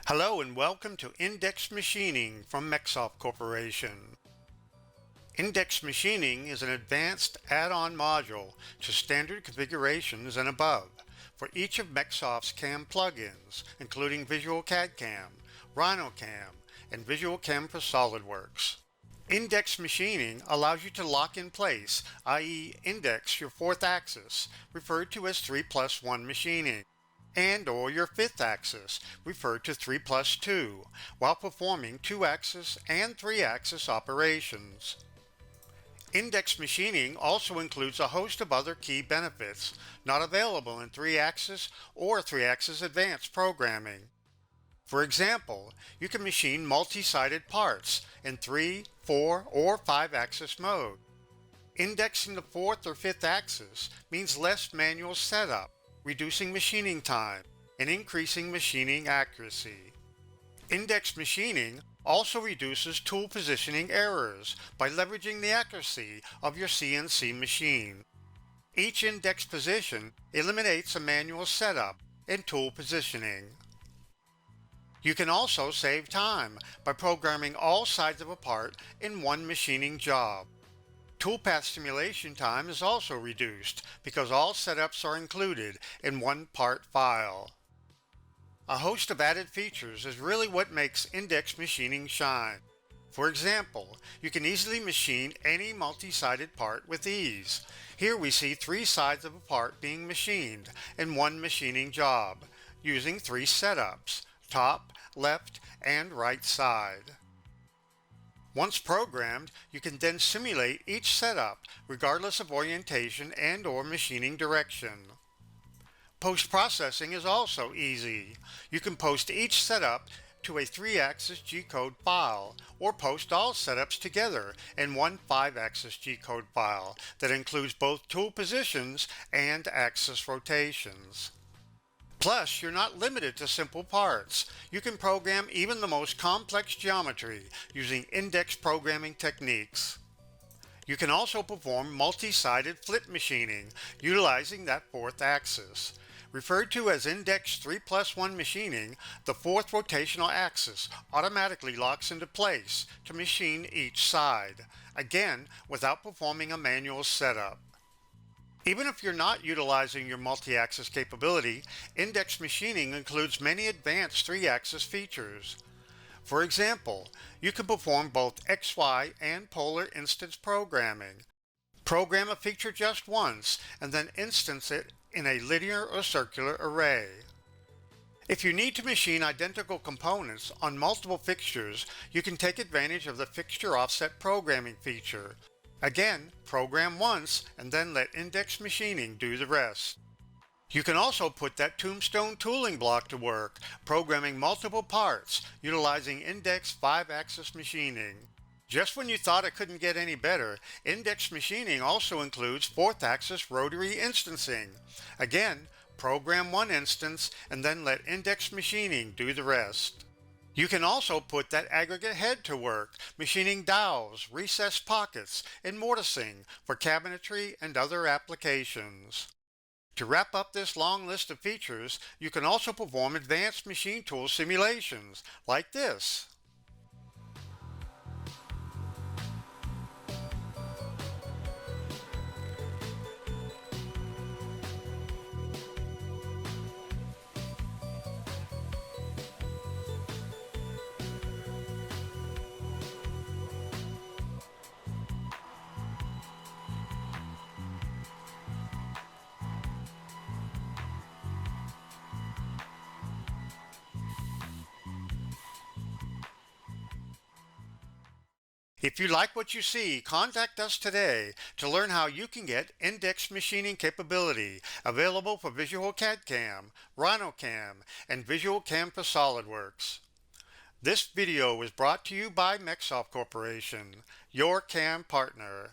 Hello and welcome to Index Machining from MecSoft Corporation. Index Machining is an advanced add-on module to standard configurations and above for each of MecSoft's CAM plugins, including VisualCAD CAM, RhinoCAM, and VisualCAM for SOLIDWORKS. Index machining allows you to lock in place, i.e. index your fourth axis, referred to as 3+1 machining, and or your fifth axis, referred to 3+2, while performing 2-axis and 3-axis operations. Index machining also includes a host of other key benefits not available in 3-axis or 3-axis advanced programming. For example, you can machine multi-sided parts in 3, 4, or 5-axis mode. Indexing the fourth or fifth axis means less manual setup, reducing machining time, and increasing machining accuracy. Index machining also reduces tool positioning errors by leveraging the accuracy of your CNC machine. Each index position eliminates a manual setup and tool positioning. You can also save time by programming all sides of a part in one machining job. Toolpath simulation time is also reduced because all setups are included in one part file. A host of added features is really what makes index machining shine. For example, you can easily machine any multi-sided part with ease. Here we see 3 sides of a part being machined in one machining job, using 3 setups: top, left, and right side. Once programmed, you can then simulate each setup regardless of orientation and or machining direction. Post-processing is also easy. You can post each setup to a 3-axis G-code file or post all setups together in one 5-axis G-code file that includes both tool positions and axis rotations. Plus, you're not limited to simple parts. You can program even the most complex geometry using index programming techniques. You can also perform multi-sided flip machining utilizing that fourth axis. Referred to as Index 3+1 machining, the fourth rotational axis automatically locks into place to machine each side, again without performing a manual setup. Even if you're not utilizing your multi-axis capability, index machining includes many advanced 3-axis features. For example, you can perform both XY and polar instance programming. Program a feature just once and then instance it in a linear or circular array. If you need to machine identical components on multiple fixtures, you can take advantage of the fixture offset programming feature. Again, program once and then let index machining do the rest. You can also put that tombstone tooling block to work, programming multiple parts utilizing index 5-axis machining. Just when you thought it couldn't get any better, index machining also includes 4th-axis rotary instancing. Again, program one instance and then let index machining do the rest. You can also put that aggregate head to work, machining dowels, recessed pockets, and mortising for cabinetry and other applications. To wrap up this long list of features, you can also perform advanced machine tool simulations, like this. If you like what you see, contact us today to learn how you can get index machining capability available for VisualCAD CAM, RhinoCAM, and VisualCAM for SolidWorks. This video was brought to you by MecSoft Corporation, your CAM partner.